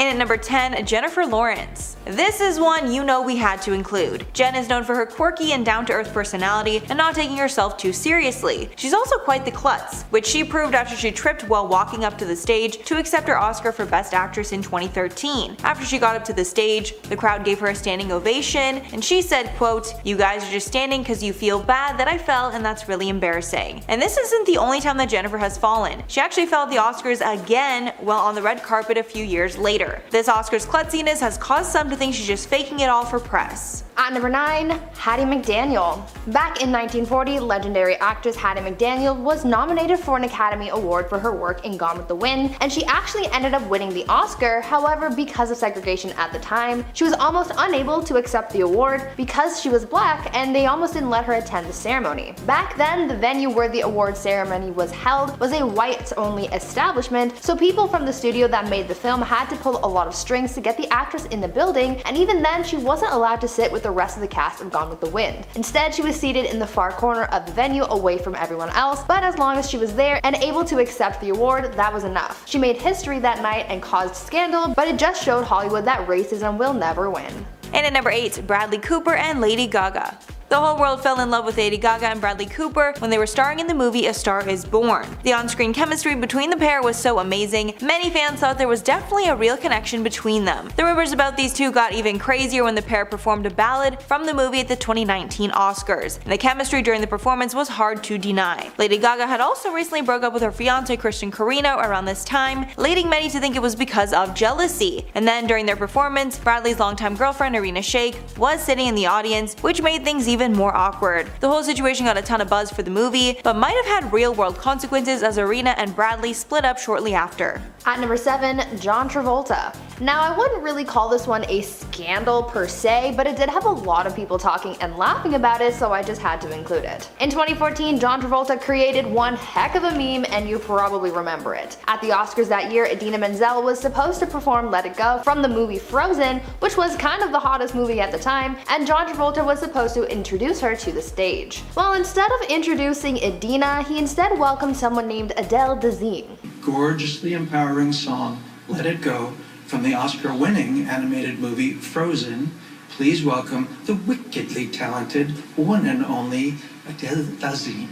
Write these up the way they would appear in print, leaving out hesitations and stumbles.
And at number 10, Jennifer Lawrence. This is one you know we had to include. Jen is known for her quirky and down-to-earth personality and not taking herself too seriously. She's also quite the klutz, which she proved after she tripped while walking up to the stage to accept her Oscar for Best Actress in 2013. After she got up to the stage, the crowd gave her a standing ovation, and she said, quote, "You guys are just standing because you feel bad that I fell and that's really embarrassing." And this isn't the only time that Jennifer has fallen. She actually fell at the Oscars again while on the red carpet a few years later. This Oscars klutziness has caused some to think she's just faking it all for press. At number 9, Hattie McDaniel. Back in 1940, legendary actress Hattie McDaniel was nominated for an Academy Award for her work in Gone with the Wind, and she actually ended up winning the Oscar. However, because of segregation at the time, she was almost unable to accept the award because she was black, and they almost didn't let her attend the ceremony. Back then, the venue where the award ceremony was held was a whites-only establishment, so people from the studio that made the film had to pull a lot of strings to get the actress in the building, and even then she wasn't allowed to sit with the rest of the cast of Gone with the Wind. Instead, she was seated in the far corner of the venue away from everyone else, but as long as she was there and able to accept the award, that was enough. She made history that night and caused scandal, but it just showed Hollywood that racism will never win. And at number 8, Bradley Cooper and Lady Gaga. The whole world fell in love with Lady Gaga and Bradley Cooper when they were starring in the movie A Star Is Born. The on-screen chemistry between the pair was so amazing, many fans thought there was definitely a real connection between them. The rumors about these two got even crazier when the pair performed a ballad from the movie at the 2019 Oscars, and the chemistry during the performance was hard to deny. Lady Gaga had also recently broke up with her fiance Christian Carino around this time, leading many to think it was because of jealousy. And then during their performance, Bradley's longtime girlfriend Irina Shayk was sitting in the audience, which made things even more awkward. The whole situation got a ton of buzz for the movie, but might have had real-world consequences as Irina and Bradley split up shortly after. At number 7, John Travolta. Now, I wouldn't really call this one a scandal per se, but it did have a lot of people talking and laughing about it, so I just had to include it. In 2014, John Travolta created one heck of a meme, and you probably remember it. At the Oscars that year, Idina Menzel was supposed to perform Let It Go from the movie Frozen, which was kind of the hottest movie at the time, and John Travolta was supposed to introduce her to the stage. Well, instead of introducing Idina, he instead welcomed someone named Adele Dazeem. Gorgeously empowering song, Let It Go, from the Oscar-winning animated movie Frozen. Please welcome the wickedly talented one and only Adele Dazeem.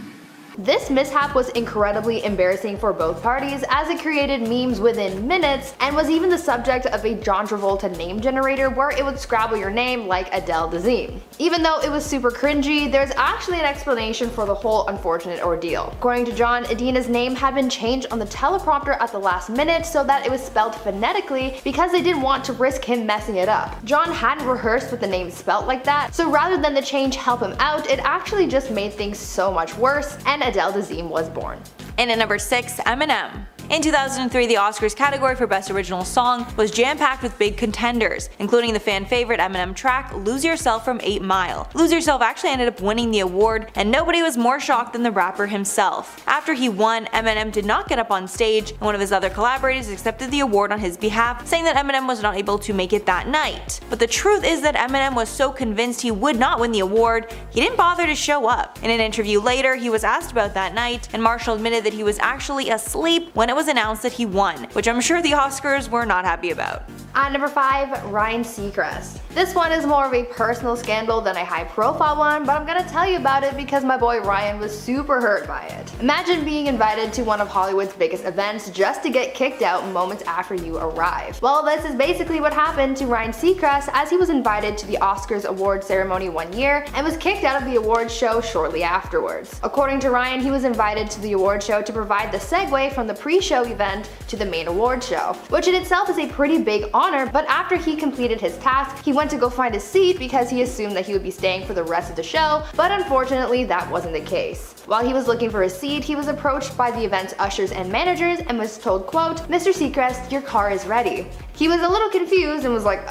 This mishap was incredibly embarrassing for both parties, as it created memes within minutes and was even the subject of a John Travolta name generator where it would scrabble your name like Adele Dazeem. Even though it was super cringy, there's actually an explanation for the whole unfortunate ordeal. According to John, Idina's name had been changed on the teleprompter at the last minute so that it was spelled phonetically because they didn't want to risk him messing it up. John hadn't rehearsed with the name spelt like that, so rather than the change help him out, it actually just made things so much worse, and Adele Dazeem was born. And at number 6, Eminem. In 2003, the Oscars category for Best Original Song was jam-packed with big contenders, including the fan-favorite Eminem track Lose Yourself from 8 Mile. Lose Yourself actually ended up winning the award, and nobody was more shocked than the rapper himself. After he won, Eminem did not get up on stage, and one of his other collaborators accepted the award on his behalf, saying that Eminem was not able to make it that night. But the truth is that Eminem was so convinced he would not win the award, he didn't bother to show up. In an interview later, he was asked about that night, and Marshall admitted that he was actually asleep when it was announced that he won, which I'm sure the Oscars were not happy about. At number 5, Ryan Seacrest. This one is more of a personal scandal than a high-profile one, but I'm gonna tell you about it because my boy Ryan was super hurt by it. Imagine being invited to one of Hollywood's biggest events just to get kicked out moments after you arrive. Well, this is basically what happened to Ryan Seacrest, as he was invited to the Oscars award ceremony one year and was kicked out of the awards show shortly afterwards. According to Ryan, he was invited to the award show to provide the segue from the pre-show event to the main award show, which in itself is a pretty big honor, but after he completed his task, he went to go find a seat because he assumed that he would be staying for the rest of the show, but unfortunately that wasn't the case. While he was looking for a seat, he was approached by the event's ushers and managers and was told, quote, "Mr. Seacrest, your car is ready." He was a little confused and was like,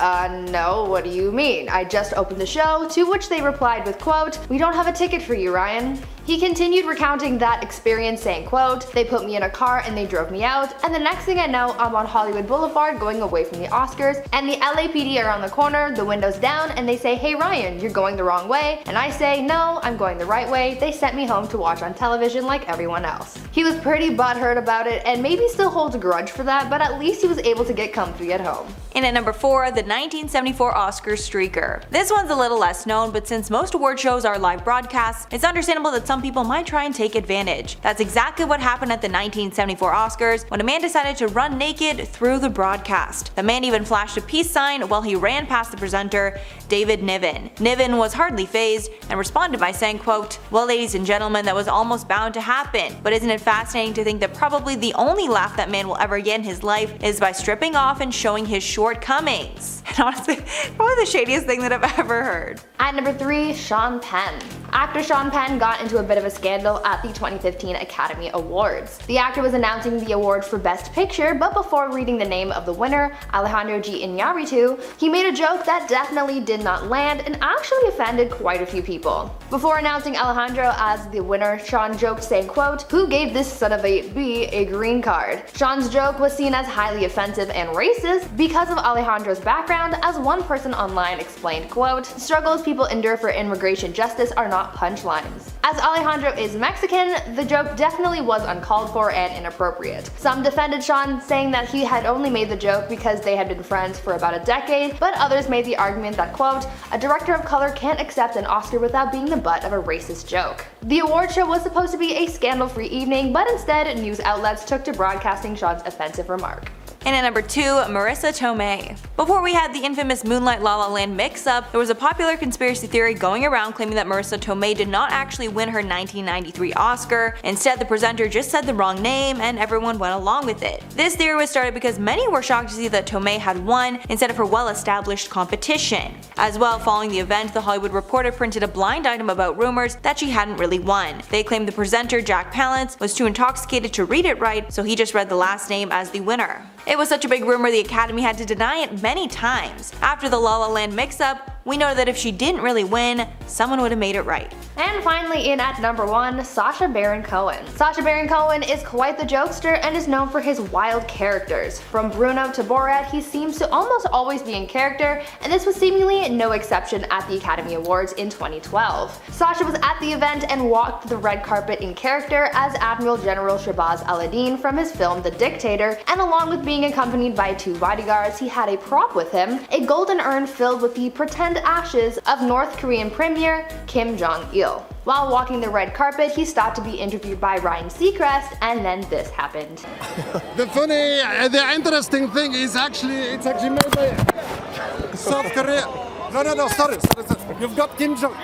no, what do you mean? I just opened the show," to which they replied with, quote, "We don't have a ticket for you, Ryan." He continued recounting that experience, saying, quote, "They put me in a car and they drove me out, and the next thing I know, I'm on Hollywood Boulevard going away from the Oscars, and the LAPD are on the corner, the windows down, and they say, 'Hey Ryan, you're going the wrong way,' and I say, 'No, I'm going the right way.' They sent me home to watch watch on television like everyone else. He was pretty butthurt about it and maybe still holds a grudge for that, but at least he was able to get comfy at home. And at number 4, the 1974 Oscar streaker. This one's a little less known, but since most award shows are live broadcasts, it's understandable that some people might try and take advantage. That's exactly what happened at the 1974 Oscars when a man decided to run naked through the broadcast. The man even flashed a peace sign while he ran past the presenter, David Niven. Niven was hardly fazed and responded by saying, quote, "Well, ladies and gentlemen, that was almost bound to happen, but isn't it fascinating to think that probably the only laugh that man will ever get in his life is by stripping off and showing his shortcomings." And honestly, probably the shadiest thing that I've ever heard. At number 3, Sean Penn. Actor Sean Penn got into a bit of a scandal at the 2015 Academy Awards. The actor was announcing the award for Best Picture, but before reading the name of the winner, Alejandro G. Iñárritu, he made a joke that definitely did not land and actually offended quite a few people. Before announcing Alejandro as the winner, Sean joked saying, quote, "Who gave this son of a B a green card?" Sean's joke was seen as highly offensive and racist because of Alejandro's background, as one person online explained, quote, "Struggles people endure for immigration justice are not punchlines." As Alejandro is Mexican, the joke definitely was uncalled for and inappropriate. Some defended Sean, saying that he had only made the joke because they had been friends for about a decade, but others made the argument that, quote, "A director of color can't accept an Oscar without being the butt of a racist joke." The award show was supposed to be a scandal-free evening, but instead news outlets took to broadcasting Sean's offensive remark. And at number 2, Marissa Tomei. Before we had the infamous Moonlight La La Land mix-up, there was a popular conspiracy theory going around claiming that Marissa Tomei did not actually win her 1993 Oscar. Instead, the presenter just said the wrong name and everyone went along with it. This theory was started because many were shocked to see that Tomei had won instead of her well-established competition. As well, following the event, The Hollywood Reporter printed a blind item about rumors that she hadn't really won. They claimed the presenter, Jack Palance, was too intoxicated to read it right, so he just read the last name as the winner. It was such a big rumor the Academy had to deny it many times. After the La La Land mix-up, we know that if she didn't really win, someone would have made it right. And finally in at number 1, Sacha Baron Cohen. Sacha Baron Cohen is quite the jokester and is known for his wild characters. From Bruno to Borat, he seems to almost always be in character, and this was seemingly no exception at the Academy Awards in 2012. Sacha was at the event and walked the red carpet in character as Admiral General Shahbaz Al-Addin from his film The Dictator, and along with being accompanied by 2 bodyguards, he had a prop with him, a golden urn filled with the pretend ashes of North Korean Premier Kim Jong-il. While walking the red carpet, he stopped to be interviewed by Ryan Seacrest, and then this happened. The interesting thing is it's actually made by South Korea. No, sorry. You've got Kim Jong.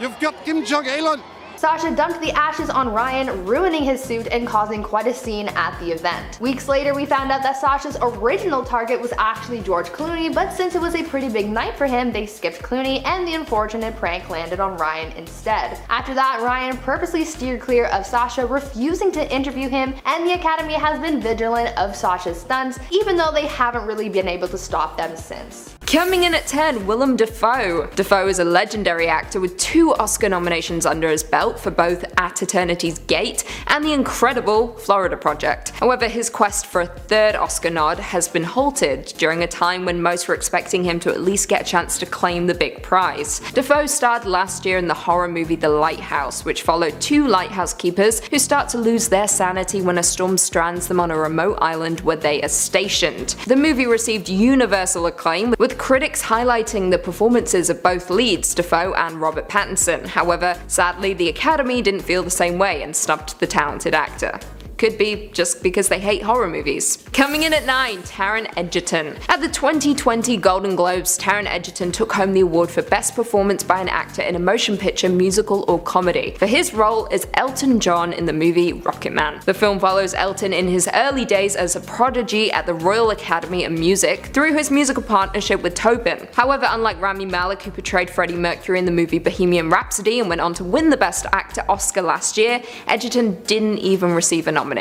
You've got Kim Jong-il. Sacha dumped the ashes on Ryan, ruining his suit and causing quite a scene at the event. Weeks later, we found out that Sacha's original target was actually George Clooney, but since it was a pretty big night for him, they skipped Clooney and the unfortunate prank landed on Ryan instead. After that, Ryan purposely steered clear of Sacha, refusing to interview him, and the Academy has been vigilant of Sacha's stunts, even though they haven't really been able to stop them since. Coming in at 10, Willem Dafoe. Dafoe is a legendary actor with 2 Oscar nominations under his belt for both At Eternity's Gate and the incredible Florida Project. However, his quest for a 3rd Oscar nod has been halted during a time when most were expecting him to at least get a chance to claim the big prize. Dafoe starred last year in the horror movie The Lighthouse, which followed 2 lighthouse keepers who start to lose their sanity when a storm strands them on a remote island where they are stationed. The movie received universal acclaim, with critics highlighting the performances of both leads, Dafoe and Robert Pattinson. However, sadly, the Academy didn't feel the same way and snubbed the talented actor. Could be just because they hate horror movies. Coming in at 9, Taron Egerton. At the 2020 Golden Globes, Taron Egerton took home the award for Best Performance by an Actor in a Motion Picture, Musical or Comedy for his role as Elton John in the movie Rocketman. The film follows Elton in his early days as a prodigy at the Royal Academy of Music through his musical partnership with Tobin. However, unlike Rami Malek, who portrayed Freddie Mercury in the movie Bohemian Rhapsody and went on to win the Best Actor Oscar last year, Egerton didn't even receive a nomination.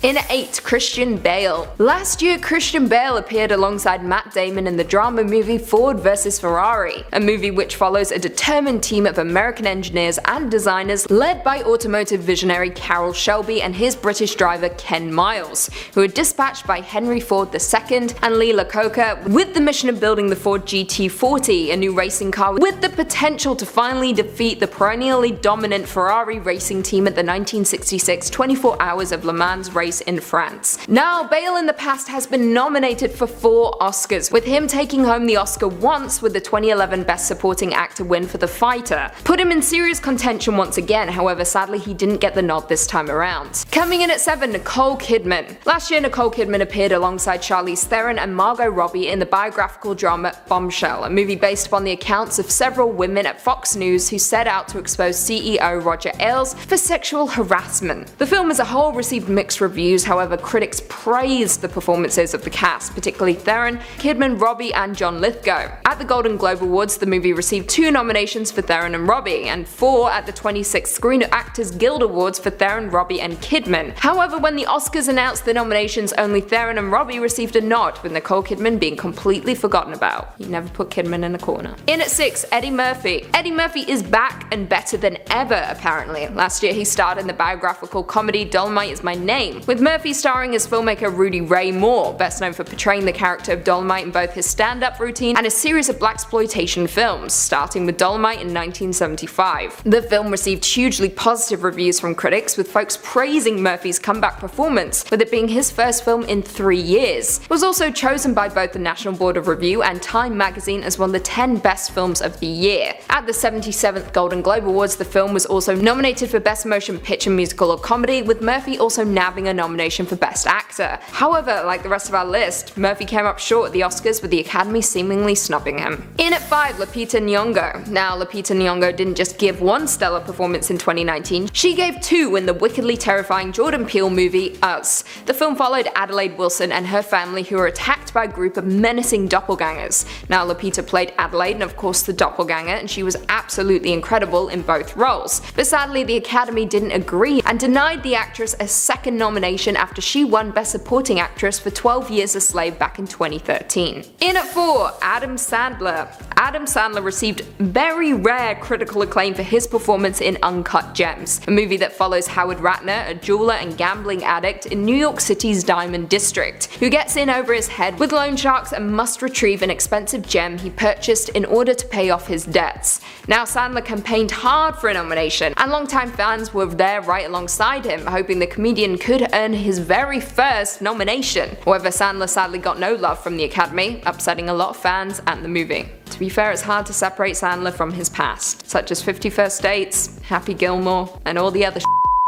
In at 8, Christian Bale. Last year, Christian Bale appeared alongside Matt Damon in the drama movie Ford vs Ferrari, a movie which follows a determined team of American engineers and designers led by automotive visionary Carroll Shelby and his British driver Ken Miles, who are dispatched by Henry Ford II and Lee Iacocca with the mission of building the Ford GT40, a new racing car with the potential to finally defeat the perennially dominant Ferrari racing team at the 1966 24 Hours of Le Mans race in France. Now, Bale in the past has been nominated for 4 Oscars, with him taking home the Oscar once with the 2011 Best Supporting Actor win for The Fighter. Put him in serious contention once again, however sadly he didn't get the nod this time around. Coming in at 7, Nicole Kidman. Last year, Nicole Kidman appeared alongside Charlize Theron and Margot Robbie in the biographical drama Bombshell, a movie based upon the accounts of several women at Fox News who set out to expose CEO Roger Ailes for sexual harassment. The film as a whole received mixed reviews, however critics praised the performances of the cast, particularly Theron, Kidman, Robbie and John Lithgow. At the Golden Globe Awards, the movie received 2 nominations for Theron and Robbie, and 4 at the 26th Screen Actors Guild Awards for Theron, Robbie and Kidman. However, when the Oscars announced the nominations, only Theron and Robbie received a nod, with Nicole Kidman being completely forgotten about. You never put Kidman in a corner. In at 6, Eddie Murphy. Eddie Murphy is back and better than ever, apparently. Last year he starred in the biographical comedy Dolomite Is My Name, with Murphy starring as filmmaker Rudy Ray Moore, best known for portraying the character of Dolomite in both his stand-up routine and a series of blaxploitation films, starting with Dolomite in 1975. The film received hugely positive reviews from critics, with folks praising Murphy's comeback performance, with it being his first film in 3 years. It was also chosen by both the National Board of Review and Time magazine as one of the 10 best films of the year. At the 77th Golden Globe Awards, the film was also nominated for Best Motion Picture Musical or Comedy, with Murphy also nabbing a nomination for Best Actor. However, like the rest of our list, Murphy came up short at the Oscars, with the Academy seemingly snubbing him. In at 5, Lupita Nyong'o. Now, Lupita Nyong'o didn't just give one stellar performance in 2019, she gave 2 in the wickedly terrifying Jordan Peele movie Us. The film followed Adelaide Wilson and her family, who were attacked by a group of menacing doppelgangers. Now, Lupita played Adelaide and of course the doppelganger, and she was absolutely incredible in both roles. But sadly, the Academy didn't agree and denied the actress a second nomination after she won Best Supporting Actress for 12 Years a Slave back in 2013. In at 4, Adam Sandler. Adam Sandler received very rare critical acclaim for his performance in Uncut Gems, a movie that follows Howard Ratner, a jeweler and gambling addict in New York City's Diamond District, who gets in over his head with loan sharks and must retrieve an expensive gem he purchased in order to pay off his debts. Now, Sandler campaigned hard for a nomination, and longtime fans were there right alongside him, hoping the comedian could earn his very first nomination. However, Sandler sadly got no love from the Academy, upsetting a lot of fans and the movie. To be fair, it's hard to separate Sandler from his past, such as 50 First Dates, Happy Gilmore, and all the other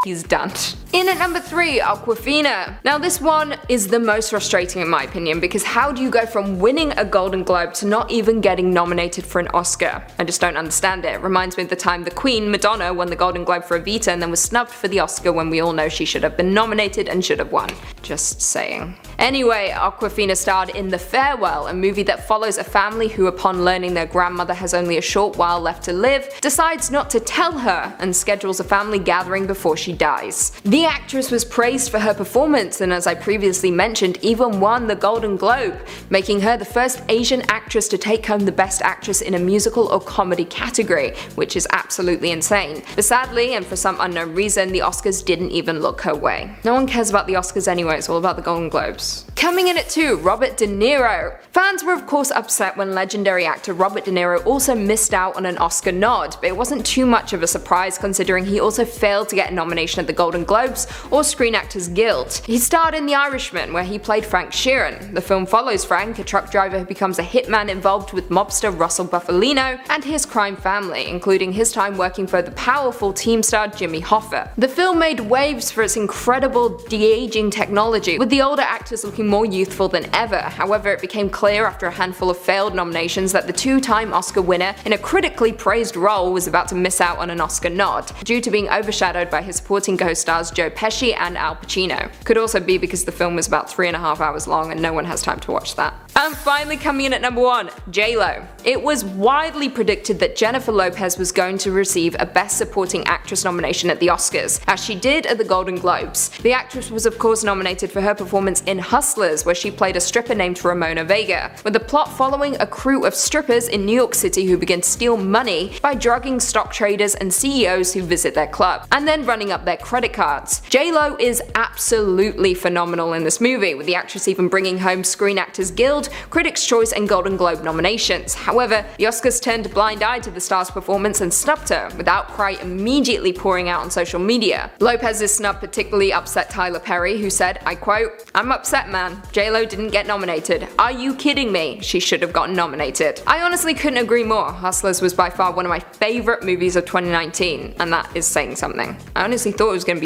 he's done. In at number 3, Awkwafina. Now, this one is the most frustrating in my opinion, because how do you go from winning a Golden Globe to not even getting nominated for an Oscar? I just don't understand it. It reminds me of the time the Queen, Madonna, won the Golden Globe for Evita and then was snubbed for the Oscar when we all know she should have been nominated and should have won. Just saying. Anyway, Awkwafina starred in The Farewell, a movie that follows a family who, upon learning their grandmother has only a short while left to live, decides not to tell her and schedules a family gathering before she dies. The actress was praised for her performance and, as I previously mentioned, even won the Golden Globe, making her the first Asian actress to take home the Best Actress in a musical or comedy category, which is absolutely insane. But sadly, and for some unknown reason, the Oscars didn't even look her way. No one cares about the Oscars anyway, it's all about the Golden Globes. Coming in at 2, Robert De Niro. Fans were of course upset when legendary actor Robert De Niro also missed out on an Oscar nod, but it wasn't too much of a surprise considering he also failed to get a nomination at the Golden Globes or Screen Actors Guild. He starred in The Irishman, where he played Frank Sheeran. The film follows Frank, a truck driver who becomes a hitman involved with mobster Russell Bufalino and his crime family, including his time working for the powerful team star Jimmy Hoffa. The film made waves for its incredible de-aging technology, with the older actors looking more youthful than ever. However, it became clear after a handful of failed nominations that the 2-time Oscar winner in a critically praised role was about to miss out on an Oscar nod, due to being overshadowed by his supporting co-stars Joe Pesci and Al Pacino. Could also be because the film was about 3.5 hours long and no one has time to watch that. And finally coming in at number 1, J-Lo. It was widely predicted that Jennifer Lopez was going to receive a Best Supporting Actress nomination at the Oscars, as she did at the Golden Globes. The actress was of course nominated for her performance in Hustlers, where she played a stripper named Ramona Vega, with the plot following a crew of strippers in New York City who begin to steal money by drugging stock traders and CEOs who visit their club, and then running up their credit cards. J-Lo is absolutely phenomenal in this movie, with the actress even bringing home Screen Actors Guild, Critics' Choice and Golden Globe nominations. However, the Oscars turned a blind eye to the star's performance and snubbed her, with outcry immediately pouring out on social media. Lopez's snub particularly upset Tyler Perry, who said, I quote, "I'm upset, man. J-Lo didn't get nominated. Are you kidding me? She should have gotten nominated." I honestly couldn't agree more. Hustlers was by far one of my favorite movies of 2019, and that is saying something. I honestly thought it was gonna be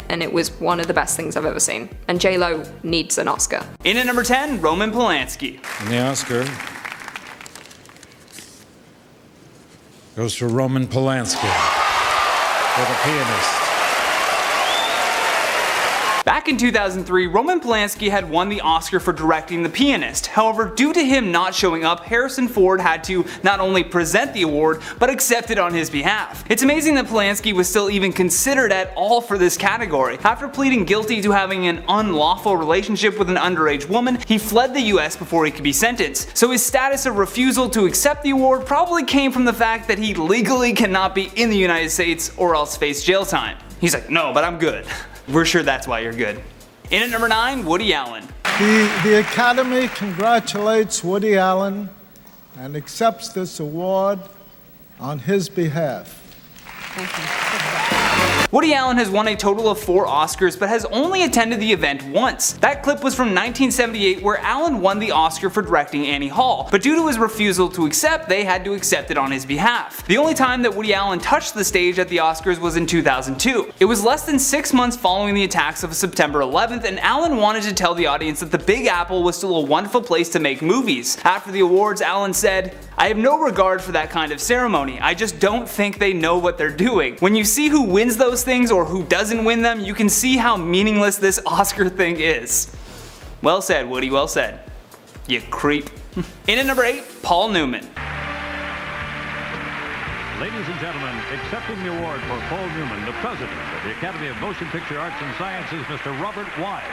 and it was one of the best things I've ever seen. And J-Lo needs an Oscar. In at number 10, Roman Polanski. And the Oscar goes to Roman Polanski for The Pianist. Back in 2003, Roman Polanski had won the Oscar for directing The Pianist. However, due to him not showing up, Harrison Ford had to not only present the award, but accept it on his behalf. It's amazing that Polanski was still even considered at all for this category. After pleading guilty to having an unlawful relationship with an underage woman, he fled the US before he could be sentenced. So his status of refusal to accept the award probably came from the fact that he legally cannot be in the United States or else face jail time. He's like, no, but I'm good. We're sure that's why you're good. In at number 9, Woody Allen. The Academy congratulates Woody Allen and accepts this award on his behalf. Thank you. Woody Allen has won a total of 4 Oscars but has only attended the event once. That clip was from 1978 where Allen won the Oscar for directing Annie Hall, but due to his refusal to accept, they had to accept it on his behalf. The only time that Woody Allen touched the stage at the Oscars was in 2002. It was less than 6 months following the attacks of September 11th, and Allen wanted to tell the audience that the Big Apple was still a wonderful place to make movies. After the awards, Allen said, "I have no regard for that kind of ceremony. I just don't think they know what they're doing. When you see who wins those things or who doesn't win them, you can see how meaningless this Oscar thing is." Well said, Woody, well said. You creep. In at number 8, Paul Newman. Ladies and gentlemen, accepting the award for Paul Newman, the president of the Academy of Motion Picture Arts and Sciences, Mr. Robert Wise.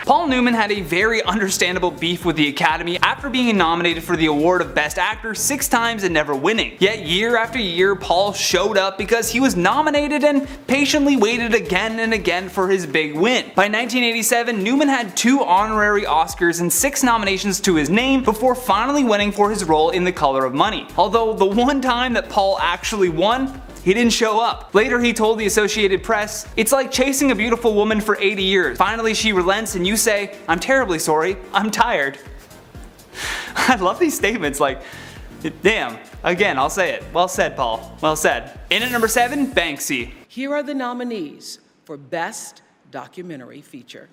Paul Newman had a very understandable beef with the Academy after being nominated for the award of Best Actor 6 times and never winning. Yet year after year, Paul showed up because he was nominated and patiently waited again and again for his big win. By 1987, Newman had 2 honorary Oscars and 6 nominations to his name before finally winning for his role in The Color of Money. Although the one time that Paul actually won, he didn't show up. Later he told the Associated Press, "It's like chasing a beautiful woman for 80 years. Finally she relents and you say, 'I'm terribly sorry, I'm tired.'" I love these statements, like, damn, again, I'll say it. Well said, Paul. Well said. In at number 7, Banksy. Here are the nominees for Best Documentary Feature.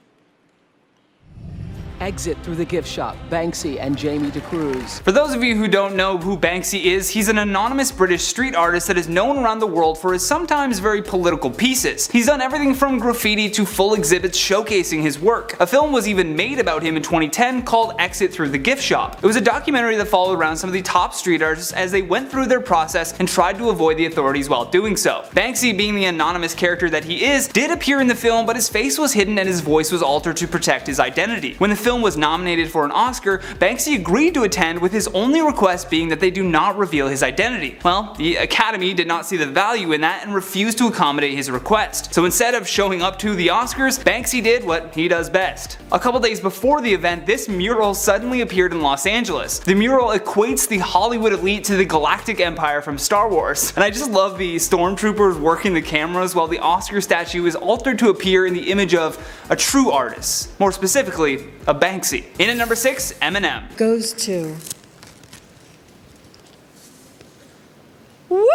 Exit Through the Gift Shop, Banksy and Jamie DeCruz. For those of you who don't know who Banksy is, he's an anonymous British street artist that is known around the world for his sometimes very political pieces. He's done everything from graffiti to full exhibits showcasing his work. A film was even made about him in 2010 called Exit Through the Gift Shop. It was a documentary that followed around some of the top street artists as they went through their process and tried to avoid the authorities while doing so. Banksy, being the anonymous character that he is, did appear in the film, but his face was hidden and his voice was altered to protect his identity. When the film was nominated for an Oscar, Banksy agreed to attend, with his only request being that they do not reveal his identity. Well, the Academy did not see the value in that and refused to accommodate his request. So instead of showing up to the Oscars, Banksy did what he does best. A couple days before the event, this mural suddenly appeared in Los Angeles. The mural equates the Hollywood elite to the Galactic Empire from Star Wars. And I just love the stormtroopers working the cameras while the Oscar statue is altered to appear in the image of a true artist. More specifically, a Banksy. In at number 6, Eminem. Goes to... Woo!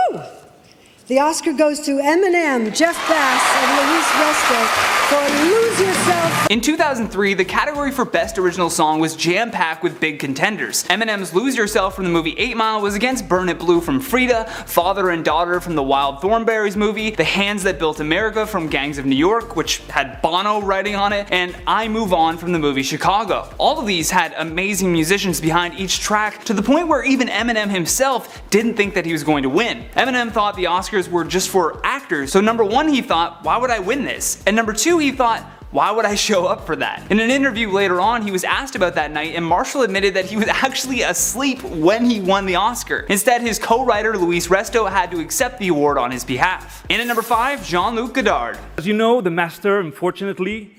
The Oscar goes to Eminem, Jeff Bass, and Louise Restick for Lose Yourself. In 2003, the category for Best Original Song was jam-packed with big contenders. Eminem's Lose Yourself from the movie 8 Mile was against Burn It Blue from Frida, Father and Daughter from the Wild Thornberrys movie, The Hands That Built America from Gangs of New York, which had Bono writing on it, and I Move On from the movie Chicago. All of these had amazing musicians behind each track, to the point where even Eminem himself didn't think that he was going to win. Eminem thought the Oscars were just for actors, so number one, he thought, why would I win this? And number two, he thought, why would I show up for that? In an interview later on, he was asked about that night, and Marshall admitted that he was actually asleep when he won the Oscar. Instead, his co-writer Luis Resto had to accept the award on his behalf. In at number 5, Jean-Luc Godard. As you know, the master, unfortunately,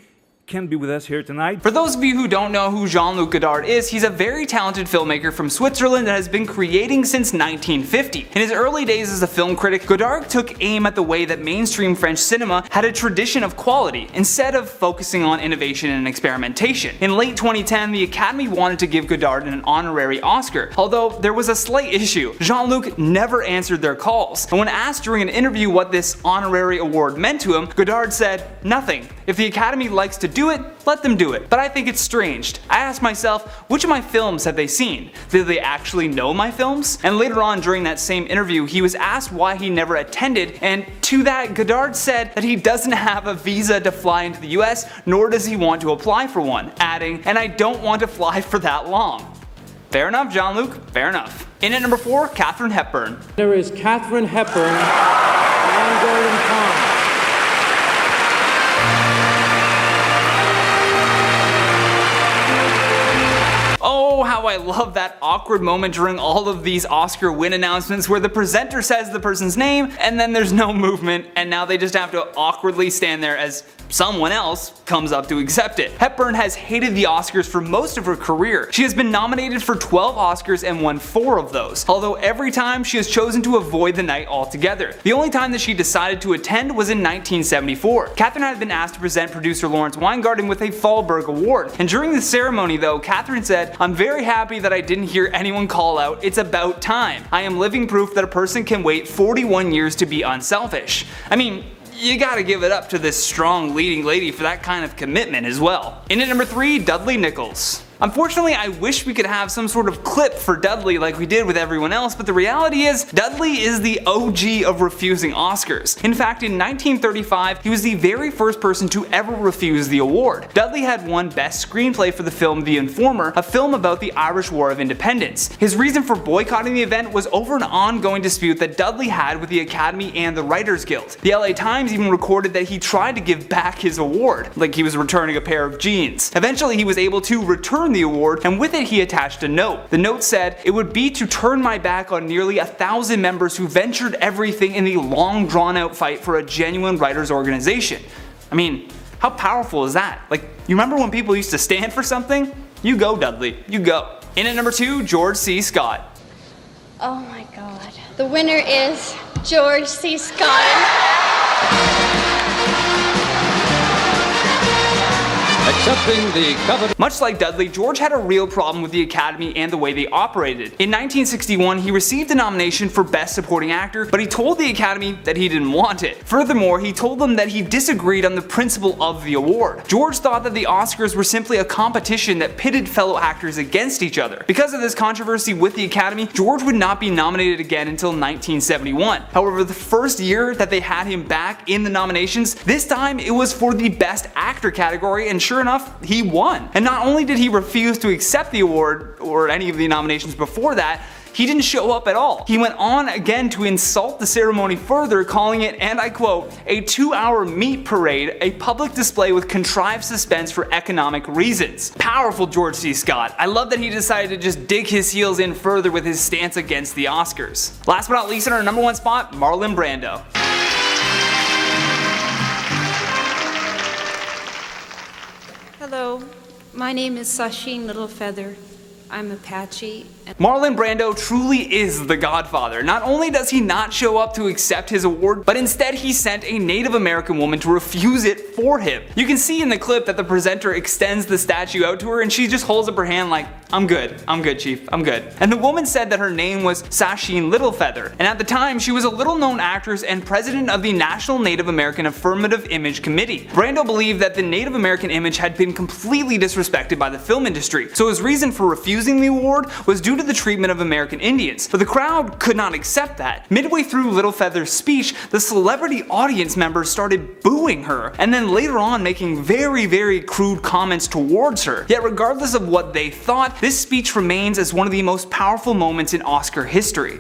can't be with us here tonight. For those of you who don't know who Jean-Luc Godard is, he's a very talented filmmaker from Switzerland that has been creating since 1950. In his early days as a film critic, Godard took aim at the way that mainstream French cinema had a tradition of quality, instead of focusing on innovation and experimentation. In late 2010, the Academy wanted to give Godard an honorary Oscar, although there was a slight issue. Jean-Luc never answered their calls, and when asked during an interview what this honorary award meant to him, Godard said, "Nothing. If the Academy likes to do it, let them do it. But I think it's strange. I asked myself, which of my films have they seen? Did they actually know my films?" And later on during that same interview, he was asked why he never attended, and to that, Godard said that he doesn't have a visa to fly into the US, nor does he want to apply for one, adding, "And I don't want to fly for that long." Fair enough, Jean-Luc, fair enough. In at number 4, Katharine Hepburn. There is Katharine Hepburn, One Golden Pond. Oh, how I love that awkward moment during all of these Oscar win announcements where the presenter says the person's name and then there's no movement, and now they just have to awkwardly stand there as someone else comes up to accept it. Hepburn has hated the Oscars for most of her career. She has been nominated for 12 Oscars and won 4 of those, although every time she has chosen to avoid the night altogether. The only time that she decided to attend was in 1974. Katharine had been asked to present producer Lawrence Weingarten with a Thalberg Award, and during the ceremony though, Katharine said, "I'm very happy that I didn't hear anyone call out, 'It's about time.' I am living proof that a person can wait 41 years to be unselfish." I mean, you gotta give it up to this strong leading lady for that kind of commitment as well. In at number 3, Dudley Nichols. Unfortunately, I wish we could have some sort of clip for Dudley like we did with everyone else, but the reality is, Dudley is the OG of refusing Oscars. In fact, in 1935, he was the very first person to ever refuse the award. Dudley had won Best Screenplay for the film The Informer, a film about the Irish War of Independence. His reason for boycotting the event was over an ongoing dispute that Dudley had with the Academy and the Writers Guild. The LA Times even recorded that he tried to give back his award, like he was returning a pair of jeans. Eventually, he was able to return the award, and with it he attached a note. The note said, "It would be to turn my back on nearly 1,000 members who ventured everything in the long drawn out fight for a genuine writers organization." I mean, how powerful is that? Like, you remember when people used to stand for something? You go, Dudley, you go. In at number 2, George C. Scott. Oh my god. The winner is George C. Scott. Accepting the coveted. Much like Dudley, George had a real problem with the Academy and the way they operated. In 1961, he received a nomination for Best Supporting Actor, but he told the Academy that he didn't want it. Furthermore, he told them that he disagreed on the principle of the award. George thought that the Oscars were simply a competition that pitted fellow actors against each other. Because of this controversy with the Academy, George would not be nominated again until 1971. However, the first year that they had him back in the nominations, this time it was for the Best Actor category, and sure enough, he won. And not only did he refuse to accept the award, or any of the nominations before that, he didn't show up at all. He went on again to insult the ceremony further, calling it, and I quote, "a 2-hour meat parade, a public display with contrived suspense for economic reasons." Powerful George C. Scott. I love that he decided to just dig his heels in further with his stance against the Oscars. Last but not least, in our number 1 spot, Marlon Brando. Hello, my name is Sacheen Littlefeather. I'm Apache. Marlon Brando truly is the Godfather. Not only does he not show up to accept his award, but instead he sent a Native American woman to refuse it for him. You can see in the clip that the presenter extends the statue out to her and she just holds up her hand like, I'm good, chief, I'm good. And the woman said that her name was Sacha Littlefeather, and at the time she was a little known actress and president of the National Native American Affirmative Image Committee. Brando believed that the Native American image had been completely disrespected by the film industry, so his reason for refusing the award was due to the treatment of American Indians, but the crowd could not accept that. Midway through Littlefeather's speech, the celebrity audience members started booing her, and then later on making very crude comments towards her. Yet regardless of what they thought, this speech remains as one of the most powerful moments in Oscar history.